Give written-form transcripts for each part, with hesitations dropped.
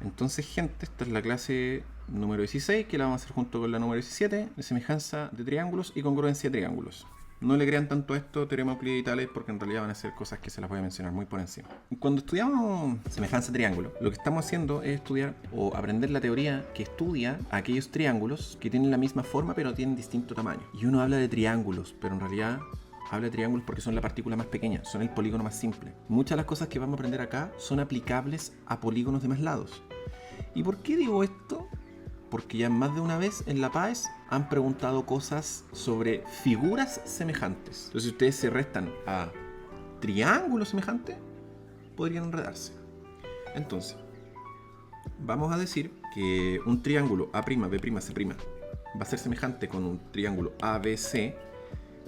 Entonces, gente, esta es la clase número 16, que la vamos a hacer junto con la número 17, de semejanza de triángulos y congruencia de triángulos. No le crean tanto a esto, teorema Euclides y tales, porque en realidad van a ser cosas que se las voy a mencionar muy por encima. Cuando estudiamos semejanza de triángulos, lo que estamos haciendo es estudiar o aprender la teoría que estudia aquellos triángulos que tienen la misma forma pero tienen distinto tamaño. Y uno habla de triángulos, pero en realidad habla de triángulos porque son la partícula más pequeña, son el polígono más simple. Muchas de las cosas que vamos a aprender acá son aplicables a polígonos de más lados. ¿Y por qué digo esto? Porque ya más de una vez en la PAES han preguntado cosas sobre figuras semejantes. Entonces, si ustedes se restan a triángulos semejantes, podrían enredarse. Entonces, vamos a decir que un triángulo A', B', C' va a ser semejante con un triángulo ABC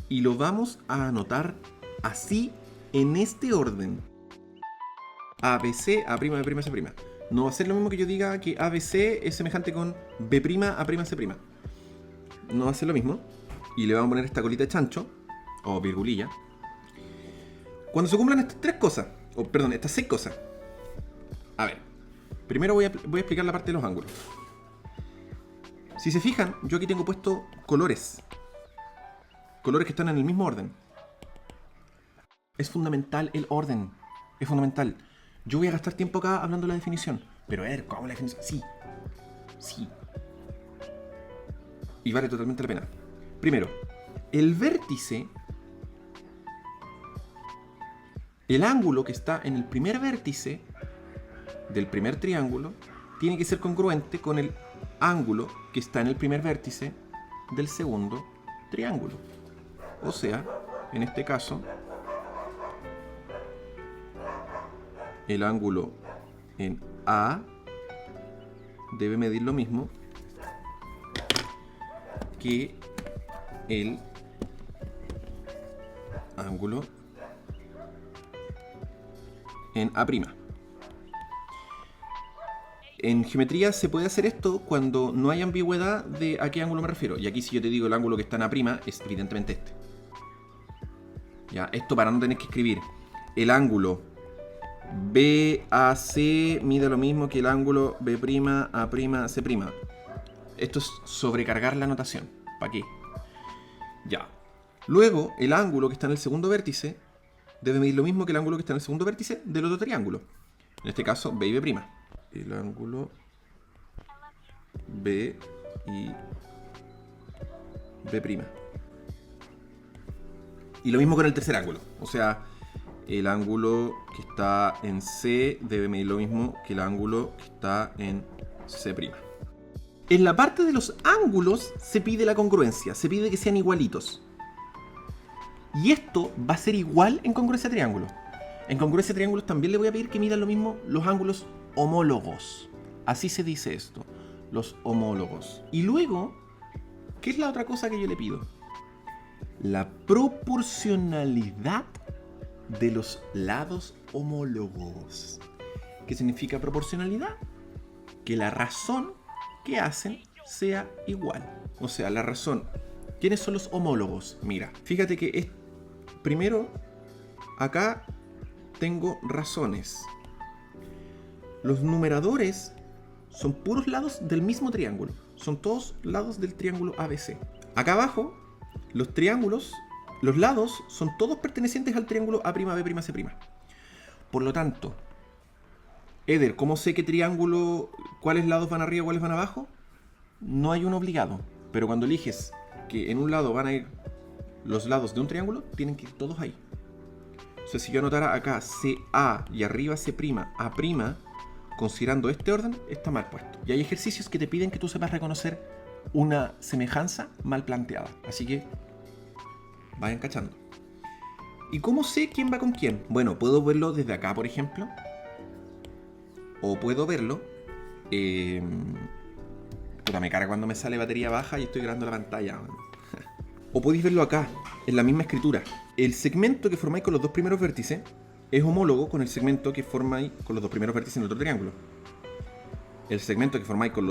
y lo vamos a anotar así en este orden. ABC, A', B', C'. No va a ser lo mismo que yo diga que ABC es semejante con B', A', C'. No va a ser lo mismo. Y le vamos a poner esta colita de chancho, o virgulilla. Cuando se cumplan estas tres cosas, estas 6 cosas. A ver, primero voy a explicar la parte de los ángulos. Si se fijan, yo aquí tengo puesto colores. Colores que están en el mismo orden. Es fundamental el orden. Es fundamental. Yo voy a gastar tiempo acá hablando de la definición. Pero a ver, ¿cómo la definición? Sí. Y vale totalmente la pena. Primero, el vértice, el ángulo que está en el primer vértice del primer triángulo, tiene que ser congruente con el ángulo que está en el primer vértice del segundo triángulo. O sea, en este caso, el ángulo en A debe medir lo mismo que el ángulo en A'. En geometría se puede hacer esto cuando no hay ambigüedad de a qué ángulo me refiero. Y aquí si yo te digo el ángulo que está en A', es evidentemente este. Ya, esto para no tener que escribir el ángulo BAC mide lo mismo que el ángulo B', A', C'. Esto es sobrecargar la notación. ¿Para qué? Ya. Luego, el ángulo que está en el segundo vértice debe medir lo mismo que el ángulo que está en el segundo vértice del otro triángulo. En este caso, B y B'. El ángulo B y B'. Y lo mismo con el tercer ángulo. O sea, el ángulo que está en C debe medir lo mismo que el ángulo que está en C'. En la parte de los ángulos se pide la congruencia, se pide que sean igualitos. Y esto va a ser igual en congruencia de triángulos. En congruencia de triángulos también le voy a pedir que midan lo mismo los ángulos homólogos. Así se dice esto, los homólogos. Y luego, ¿qué es la otra cosa que yo le pido? La proporcionalidad de los lados homólogos. ¿Qué significa proporcionalidad? Que la razón que hacen sea igual. O sea, la razón. ¿Quiénes son los homólogos? Mira, fíjate que es primero acá tengo razones. Los numeradores son puros lados del mismo triángulo. Son todos lados del triángulo ABC. Acá abajo, los triángulos, los lados son todos pertenecientes al triángulo A', B', C'. Por lo tanto, Eder, ¿cómo sé qué triángulo, cuáles lados van arriba, cuáles van abajo? No hay uno obligado, pero cuando eliges que en un lado van a ir los lados de un triángulo, tienen que ir todos ahí. O sea, si yo anotara acá CA y arriba C', A', considerando este orden, está mal puesto. Y hay ejercicios que te piden que tú sepas reconocer una semejanza mal planteada. Así que vayan cachando. ¿Y cómo sé quién va con quién? Bueno, puedo verlo desde acá, por ejemplo. O puedo verlo. Me carga cuando me sale batería baja y estoy grabando la pantalla. O podéis verlo acá, en la misma escritura. El segmento que formáis con los dos primeros vértices es homólogo con el segmento que formáis con los dos primeros vértices en el otro triángulo. El segmento que formáis con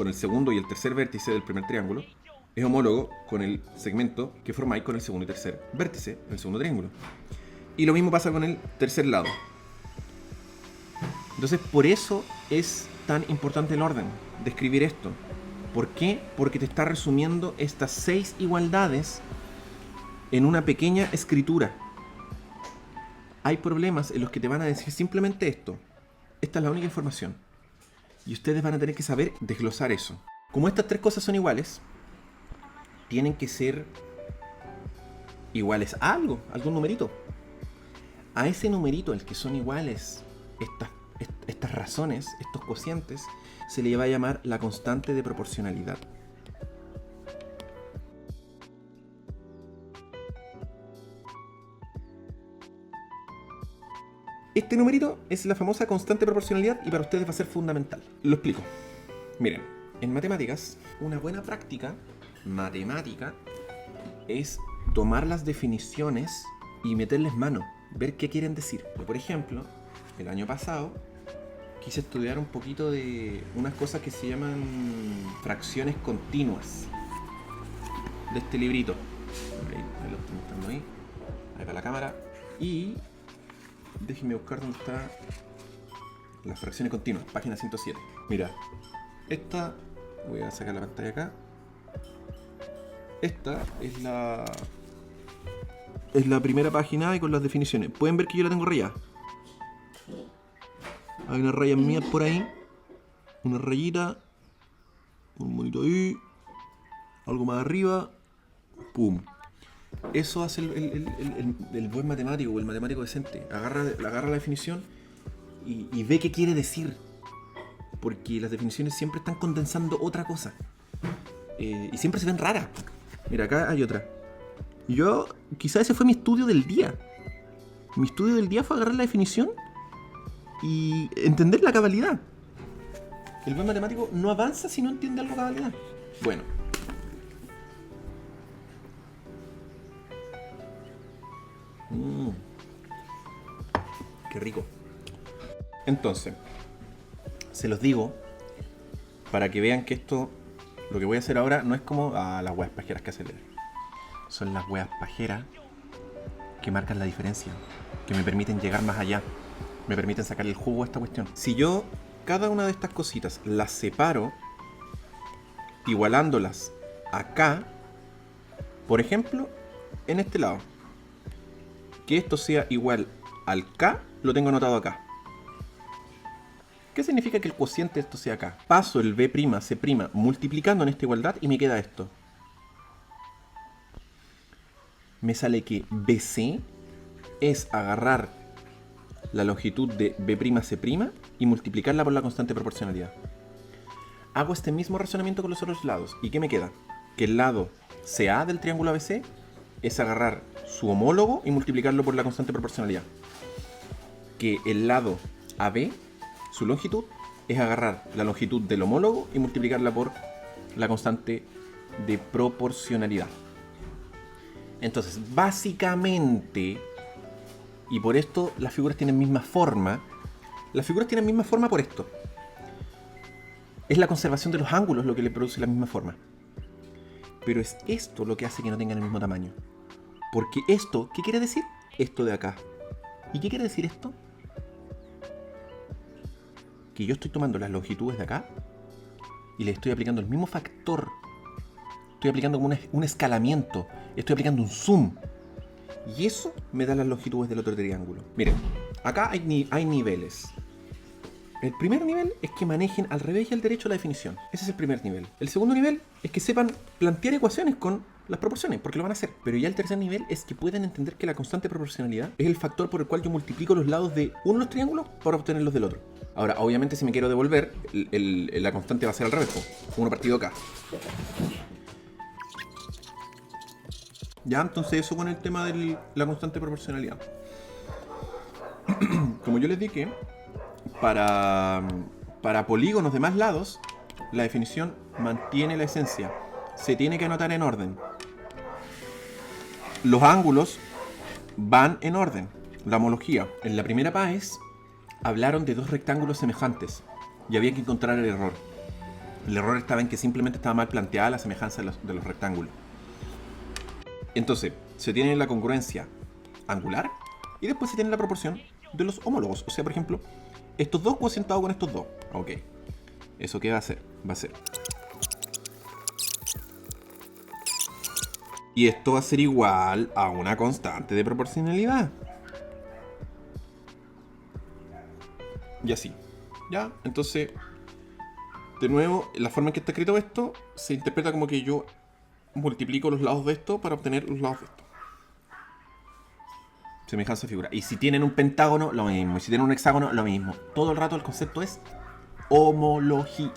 el segundo y el tercer vértice del primer triángulo es homólogo con el segmento que formáis con el segundo y tercer vértice del segundo triángulo. Y lo mismo pasa con el tercer lado. Entonces, por eso es tan importante el orden de escribir esto. ¿Por qué? Porque te está resumiendo estas 6 igualdades en una pequeña escritura. Hay problemas en los que te van a decir simplemente esto. Esta es la única información. Y ustedes van a tener que saber desglosar eso. Como estas 3 cosas son iguales, tienen que ser iguales a algo, algún numerito. A ese numerito al que son iguales estas razones, estos cocientes, se le va a llamar la constante de proporcionalidad. Este numerito es la famosa constante de proporcionalidad y para ustedes va a ser fundamental. Lo explico. Miren, en matemáticas, una buena práctica matemática es tomar las definiciones y meterles mano, ver qué quieren decir. Yo, por ejemplo, el año pasado quise estudiar un poquito de unas cosas que se llaman fracciones continuas de este librito. Ahí lo estoy mostrando ahí para la cámara. Y déjenme buscar dónde está las fracciones continuas, página 107. Mira, esta, voy a sacar la pantalla acá. Esta es la primera página y con las definiciones. Pueden ver que yo la tengo rayada. Hay una raya mía por ahí, una rayita, un monito ahí, algo más arriba, pum. Eso hace el buen matemático o el matemático decente. Agarra la definición y ve qué quiere decir. Porque las definiciones siempre están condensando otra cosa. Y siempre se ven raras. Mira, acá hay otra. Yo, quizá ese fue mi estudio del día. Mi estudio del día fue agarrar la definición y entender la cabalidad. El buen matemático no avanza si no entiende algo cabalidad. Bueno. Qué rico. Entonces, se los digo para que vean que esto, lo que voy a hacer ahora, no es como las weas pajeras que hace leer. Son las weas pajeras que marcan la diferencia, que me permiten llegar más allá, me permiten sacar el jugo a esta cuestión. Si yo cada una de estas cositas las separo, igualándolas acá, por ejemplo, en este lado, que esto sea igual al K, lo tengo anotado acá. ¿Qué significa que el cociente de esto sea acá? Paso el B', C' multiplicando en esta igualdad y me queda esto. Me sale que BC es agarrar la longitud de B', C' y multiplicarla por la constante de proporcionalidad. Hago este mismo razonamiento con los otros lados. ¿Y qué me queda? Que el lado CA del triángulo ABC es agarrar su homólogo y multiplicarlo por la constante de proporcionalidad. Que el lado AB, su longitud, es agarrar la longitud del homólogo y multiplicarla por la constante de proporcionalidad. Entonces, básicamente, y por esto las figuras tienen misma forma, las figuras tienen misma forma por esto. Es la conservación de los ángulos lo que le produce la misma forma. Pero es esto lo que hace que no tengan el mismo tamaño. Porque esto, ¿qué quiere decir? Esto de acá. ¿Y qué quiere decir esto? Que yo estoy tomando las longitudes de acá y le estoy aplicando el mismo factor. Estoy aplicando como un escalamiento. Estoy aplicando un zoom. Y eso me da las longitudes del otro triángulo. Miren, acá hay niveles. El primer nivel es que manejen al revés y al derecho la definición. Ese es el primer nivel. El segundo nivel es que sepan plantear ecuaciones con las proporciones, porque lo van a hacer. Pero ya el tercer nivel es que puedan entender que la constante de proporcionalidad es el factor por el cual yo multiplico los lados de uno de los triángulos para obtener los del otro. Ahora, obviamente, si me quiero devolver, la constante va a ser al revés. 1 partido acá. Ya, entonces eso con el tema de la constante de proporcionalidad. Como yo les dije, para polígonos de más lados, la definición mantiene la esencia. Se tiene que anotar en orden. Los ángulos van en orden. La homología. En la primera PAES hablaron de dos rectángulos semejantes y había que encontrar el error. El error estaba en que simplemente estaba mal planteada la semejanza de los rectángulos. Entonces, se tiene la congruencia angular y después se tiene la proporción de los homólogos. O sea, por ejemplo, estos dos cocientados con estos dos. Ok. ¿Eso qué va a hacer? Va a ser... Y esto va a ser igual a una constante de proporcionalidad. Y así. ¿Ya? Entonces, de nuevo, la forma en que está escrito esto se interpreta como que yo multiplico los lados de esto para obtener los lados de esto. Semejanza figura. Y si tienen un pentágono, lo mismo. Y si tienen un hexágono, lo mismo. Todo el rato el concepto es homología.